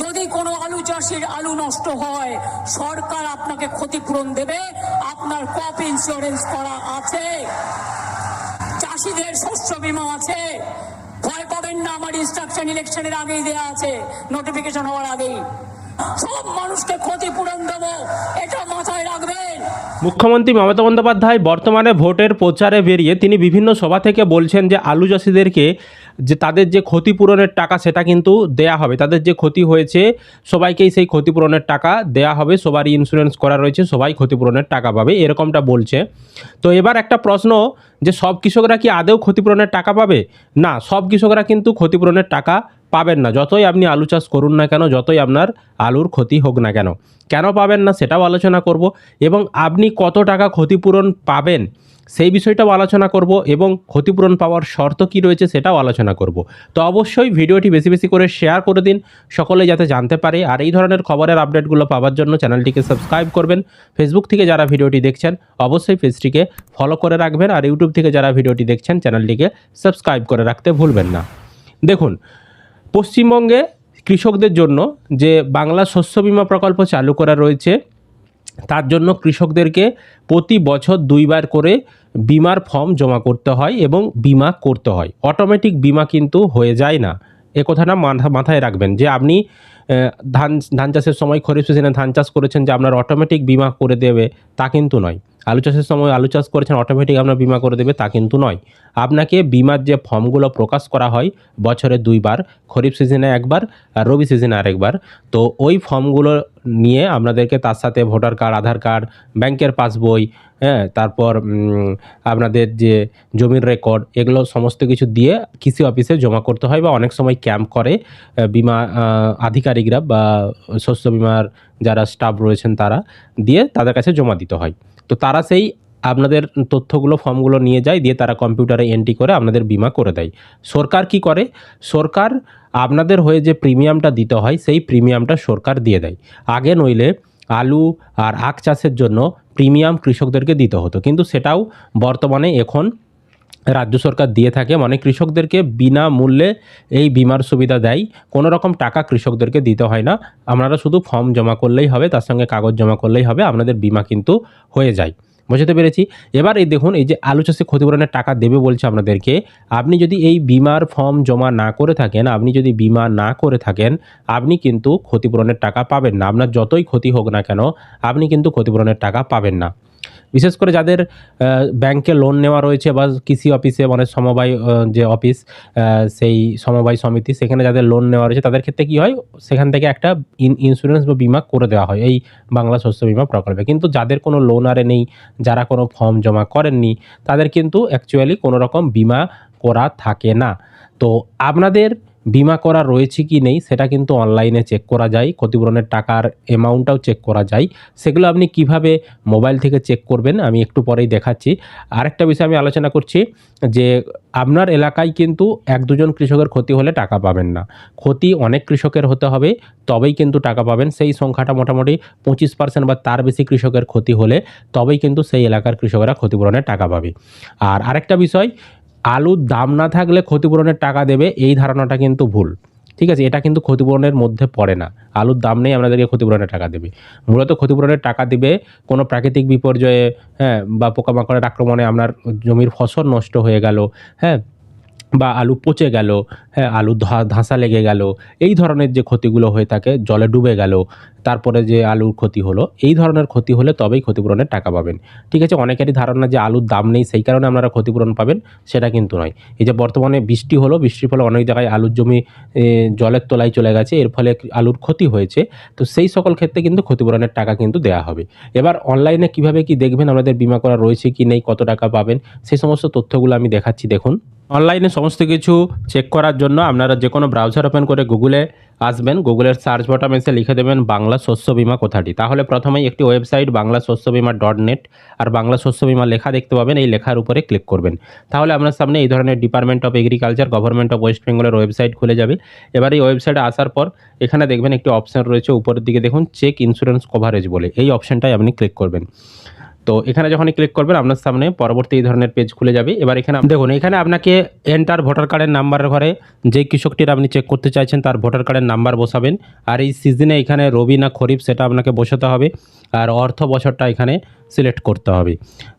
যদি কোনো আলু চাষির আলু নষ্ট হয় সরকার আপনাকে ক্ষতিপূরণ দেবে, আপনার ক্রপ ইন্স্যুরেন্স করা আছে, চাষিদের শস্য বীমা আছে, ভয় পাবেন না। আমার ইনস্ট্রাকশন ইলেকশনের আগেই দেয়া আছে, নোটিফিকেশন হওয়ার আগেই সব মানুষকে ক্ষতিপূরণ দেবো, এটা মাথায় রাখবেন। মুখ্যমন্ত্রী মমতা বন্দ্যোপাধ্যায় বর্তমানে ভোটের প্রচারে বেরিয়ে তিনি বিভিন্ন সভা থেকে বলছেন যে আলু চাষিদেরকে যে তাদের যে ক্ষতিপূরণের টাকা সেটা কিন্তু দেয়া হবে, তাদের যে ক্ষতি হয়েছে সবাইকেই সেই ক্ষতিপূরণের টাকা দেয়া হবে, সবারই ইন্স্যুরেন্স করা রয়েছে, সবাই ক্ষতিপূরণের টাকা পাবে, এরকমটা বলছে। তো এবার একটা প্রশ্ন, যে সব কৃষকরা কি আদৌ ক্ষতিপূরণের টাকা পাবে? না, সব কৃষকরা কিন্তু ক্ষতিপূরণের টাকা পাবেন না, যতই আপনি আলু চাষ করুন না কেন, যতই আপনার আলুর ক্ষতি হোক না কেন। কেন পাবেন না সেটাও আলোচনা করব, এবং আপনি কত টাকা ক্ষতিপূরণ পাবেন সেই বিষয়টাও আলোচনা করব, এবং ক্ষতিপূরণ পাওয়ার শর্ত কী রয়েছে সেটাও আলোচনা করব। তো অবশ্যই ভিডিওটি বেশি বেশি করে শেয়ার করে দিন, সকলে যাতে জানতে পারে। আর এই ধরনের খবরের আপডেটগুলো পাওয়ার জন্য চ্যানেলটিকে সাবস্ক্রাইব করবেন। ফেসবুক থেকে যারা ভিডিওটি দেখছেন অবশ্যই পেজটিকে ফলো করে রাখবেন, আর ইউটিউব থেকে যারা ভিডিওটি দেখছেন চ্যানেলটিকে সাবস্ক্রাইব করে রাখতে ভুলবেন না। দেখুন, পশ্চিমবঙ্গে কৃষকদের জন্য যে বাংলা শস্য বীমা প্রকল্প চালু করা রয়েছে, তার জন্য কৃষকদেরকে প্রতি বছর 2 বার করে বিমার ফর্ম জমা করতে হয় এবং বিমা করতে হয়। অটোমেটিক বিমা কিন্তু হয়ে যায় না, এ কথাটা মাথায় রাখবেন। যে আপনি ধান চাষের সময় খরিফ সিজনে ধান চাষ করেছেন যে আপনার অটোমেটিক বিমা করে দেবে তা কিন্তু নয়। আলু চাষের সময় আলু চাষ করেছেন অটোমেটিক আপনার বিমা করে দেবে তা কিন্তু নয়। আপনাকে বিমার যে ফর্মগুলো প্রকাশ করা হয় বছরে 2 বার, খরিফ সিজনে একবার আর রবি সিজনে আরেকবার, তো ওই ফর্মগুলো নিয়ে আপনাদেরকে তার সাথে ভোটার কার্ড, আধার কার্ড, ব্যাংকের পাসবই, হ্যাঁ, তারপর আপনাদের যে জমির রেকর্ড, এগুলো সমস্ত কিছু দিয়ে কৃষি অফিসে জমা করতে হয়, বা অনেক সময় ক্যাম্প করে বিমা আধিকারিকরা বা শস্য বিমার যারা স্টাফ রয়েছেন তারা দিয়ে তাদের কাছে জমা দিতে হয়। তো তারা সেই আপনাদের তথ্যগুলো ফর্মগুলো নিয়ে যায়, দিয়ে তারা কম্পিউটারে এন্ট্রি করে আপনাদের বিমা করে দেয়। সরকার কি করে? সরকার আপনাদের হয়ে যে প্রিমিয়ামটা দিতে হয় সেই প্রিমিয়ামটা সরকার দিয়ে দেয়। আগে নইলে আলু আর আখ চাষের জন্য প্রিমিয়াম কৃষকদেরকে দিতে হতো, কিন্তু সেটাও বর্তমানে এখন রাজ্য সরকার দিয়ে থাকে। মানে কৃষকদেরকে বিনামূল্যে এই বিমার সুবিধা দেয়, কোনো রকম টাকা কৃষকদেরকে দিতে হয় না। আপনারা শুধু ফর্ম জমা করলেই হবে, তার সঙ্গে কাগজ জমা করলেই হবে, আপনাদের বিমা কিন্তু হয়ে যায়। বুঝতে পেরেছি? এবার এই দেখুন, এই যে আলু চাষে ক্ষতিপূরণের টাকা দেবে বলছে আপনাদেরকে, আপনি যদি এই বিমার ফর্ম জমা না করে থাকেন, আপনি যদি বিমা না করে থাকেন, আপনি কিন্তু ক্ষতিপূরণের টাকা পাবেন না। আপনার যতই ক্ষতি হোক না কেন আপনি কিন্তু ক্ষতিপূরণের টাকা পাবেন না। বিশেষ করে যাদের ব্যাংকে লোন নেওয়া রয়েছে বা কৃষি অফিসে, মানে সমবায় যে অফিস, সেই সমবায় সমিতি, সেখানে যাদের লোন নেওয়া রয়েছে তাদের ক্ষেত্রে কী হয়, সেখান থেকে একটা ইন্স্যুরেন্স বা বিমা করে দেওয়া হয় এই বাংলা শস্য বিমা প্রকল্পে। কিন্তু যাদের কোনো লোন আরে নেই, যারা কোনো ফর্ম জমা করেননি, তাদের কিন্তু অ্যাকচুয়ালি কোনো রকম বিমা করা থাকে না। তো আপনাদের বিমা করা রয়েছে কি নেই সেটা কিন্তু অনলাইনে চেক করা যায়, ক্ষতিপূরণের টাকার অ্যামাউন্টটাও চেক করা যায়। সেগুলো আপনি কিভাবে মোবাইল থেকে চেক করবেন আমি একটু পরেই দেখাচ্ছি। আরেকটা বিষয় আমি আলোচনা করছি, যে আপনার এলাকায় কিন্তু 1-2 জন কৃষকের ক্ষতি হলে টাকা পাবেন না, ক্ষতি অনেক কৃষকের হতে হবে তবেই কিন্তু টাকা পাবেন। সেই সংখ্যাটা মোটামুটি 25% বা তার বেশি কৃষকের ক্ষতি হলে তবেই কিন্তু সেই এলাকার কৃষকেরা ক্ষতিপূরণের টাকা পাবে। আর আরেকটা বিষয়, আলুর দাম না থাকলে ক্ষতিপূরণের টাকা দেবে, এই ধারণাটা কিন্তু ভুল। ঠিক আছে, এটা কিন্তু ক্ষতিপূরণের মধ্যে পড়ে না। আলুর দাম নেই আপনাদেরকে ক্ষতিপূরণের টাকা দেবে, মূলত ক্ষতিপূরণের টাকা দিবে কোনো প্রাকৃতিক বিপর্যয়ে, হ্যাঁ, বা পোকামাকড়ের আক্রমণে আপনার জমির ফসল নষ্ট হয়ে গেল, হ্যাঁ, বা আলু পচে গেল, হ্যাঁ, আলু ধাসা লেগে গেল, এই ধরনের যে ক্ষতিগুলো হয়ে থাকে, জলে ডুবে গেল, তারপরে যে আলুর ক্ষতি হলো, এই ধরনের ক্ষতি হলে তবেই ক্ষতিপূরণের টাকা পাবেন। ঠিক আছে, অনেকেরই ধারণা যে আলুর দাম নেই সেই কারণে আপনারা ক্ষতিপূরণ পাবেন, সেটা কিন্তু নয়। এই যে বর্তমানে বৃষ্টি হলো, বৃষ্টির ফলে অনেক জায়গায় আলুর জমি জলের তলায় চলে গেছে, এর ফলে আলুর ক্ষতি হয়েছে, তো সেই সকল ক্ষেত্রে কিন্তু ক্ষতিপূরণের টাকা কিন্তু দেওয়া হবে। এবার অনলাইনে কিভাবে কি দেখবেন আপনাদের বিমা করা রয়েছে কি নেই, কত টাকা পাবেন, সেই সমস্ত তথ্যগুলো আমি দেখাচ্ছি। দেখুন, অনলাইনে সমস্ত কিছু চেক করার জন্য আপনারা যে কোনো ব্রাউজার ওপেন করে গুগলে আসবেন, গুগলের সার্চ বটনে এসে লিখে দেবেন বাংলা শস্য বীমা কথাটি, তাহলে প্রথমেই একটি ওয়েবসাইট banglashossobima.net আর বাংলা শস্য বীমা লেখা দেখতে পাবেন, এই লেখার উপরে ক্লিক করবেন, তাহলে আপনার সামনে এই ধরনের department of agriculture government of West বেঙ্গলের ওয়েবসাইট খুলে যাবে। এবার এই ওয়েবসাইটে আসার পর এখানে দেখবেন একটি অপশান রয়েছে উপরের দিকে, দেখুন চেক ইন্স্যুরেন্স কভারেজ বলে, এই অপশানটাই আপনি ক্লিক করবেন। তো এখানে যখনই ক্লিক করবেন আপনার সামনে পরবর্তী এই ধরনের পেজ খুলে যাবে। এবার এখানে দেখুন, এখানে আপনাকে এন্টার ভোটার কার্ডের নাম্বারের ঘরে যেই কৃষকটির আপনি চেক করতে চাইছেন তার ভোটার কার্ডের নাম্বার বসাবেন। আর এই সিজনে এখানে রবি না খরিফ সেটা আপনাকে বসাতে হবে। আর অর্থ বছরটা এখানে সিলেক্ট করতে হবে।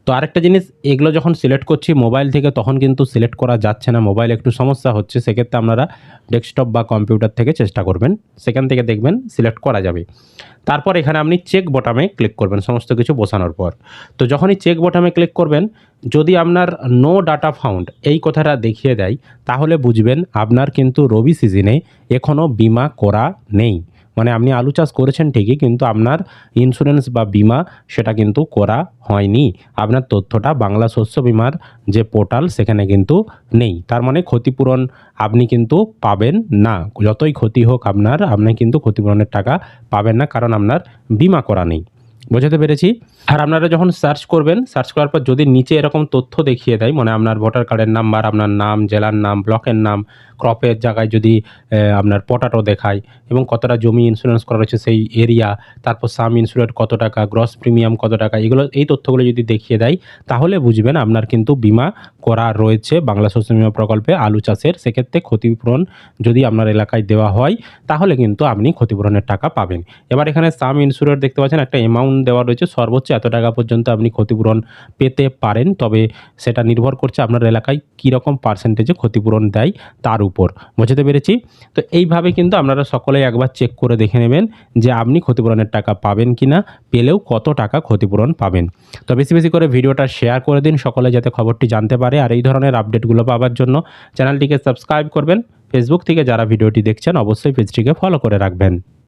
তো আরেকটা জিনিস, এগুলো যখন সিলেক্ট করছি মোবাইল থেকে তখন কিন্তু সিলেক্ট করা যাচ্ছে না, মোবাইল একটু সমস্যা হচ্ছে। সেক্ষেত্রে আপনারা ডেস্কটপ বা কম্পিউটার থেকে চেষ্টা করবেন, সেখান থেকে দেখবেন সিলেক্ট করা যাবে। তারপর এখানে আপনি চেক বোতামে ক্লিক করবেন সমস্ত কিছু বসানোর পর। তো যখনই চেক বোতামে ক্লিক করবেন, যদি আপনার নো ডাটা ফাউন্ড এই কথাটা দেখিয়ে দেয় তাহলে বুঝবেন আপনার কিন্তু রবি সিজনে এখনও বিমা করা নেই। মানে আপনি আলু চাষ করেছেন ঠিকই, কিন্তু আপনার ইন্স্যুরেন্স বা বিমা সেটা কিন্তু করা হয়নি। আপনার তথ্যটা বাংলা শস্য বিমার যে পোর্টাল সেখানে কিন্তু নেই। তার মানে ক্ষতিপূরণ আপনি কিন্তু পাবেন না। যতই ক্ষতি হোক আপনার, আপনি কিন্তু ক্ষতিপূরণের টাকা পাবেন না, কারণ আপনার বিমা করা নেই। বোঝাতে পেরেছি? আর আপনারা যখন সার্চ করবেন, সার্চ করার পর যদি নিচে এরকম তথ্য দেখিয়ে দেয়, মানে আপনার ভোটার কার্ডের নাম্বার, আপনার নাম, জেলার নাম, ব্লকের নাম, ক্রপের জায়গায় যদি আপনার পটাটো দেখায় এবং কতটা জমি ইন্স্যুরেন্স করা রয়েছে সেই এরিয়া, তারপর সাম ইন্স্যুরেন্স কত টাকা, গ্রস প্রিমিয়াম কত টাকা, এগুলো এই তথ্যগুলো যদি দেখিয়ে দেয় তাহলে বুঝবেন আপনার কিন্তু বিমা করা রয়েছে বাংলা শস্য বিমা প্রকল্পে আলু চাষের। সেক্ষেত্রে ক্ষতিপূরণ যদি আপনার এলাকায় দেওয়া হয় তাহলে কিন্তু আপনি ক্ষতিপূরণের টাকা পাবেন। এবার এখানে সাম ইন্স্যুরেন্স দেখতে পাচ্ছেন একটা অ্যামাউন্ট দেওয়া রয়েছে, সর্বোচ্চ এত টাকা পর্যন্ত আপনি ক্ষতিপূরণ পেতে পারেন। তবে সেটা নির্ভর করছে আপনার এলাকায় কীরকম পার্সেন্টেজে ক্ষতিপূরণ দেয় তার উপর। বুঝতে পেরেছি? তো এইভাবে কিন্তু আপনারা সকলেই একবার চেক করে দেখে নেবেন যে আপনি ক্ষতিপূরণের টাকা পাবেন কি না, পেলেও কত টাকা ক্ষতিপূরণ পাবেন। তো বেশি বেশি করে ভিডিওটা শেয়ার করে দিন সকলে, যাতে খবরটি জানতে পারে। আর এই ধরনের আপডেটগুলো পাওয়ার জন্য চ্যানেলটিকে সাবস্ক্রাইব করবেন। ফেসবুক থেকে যারা ভিডিওটি দেখছেন অবশ্যই পেজটিকে ফলো করে রাখবেন।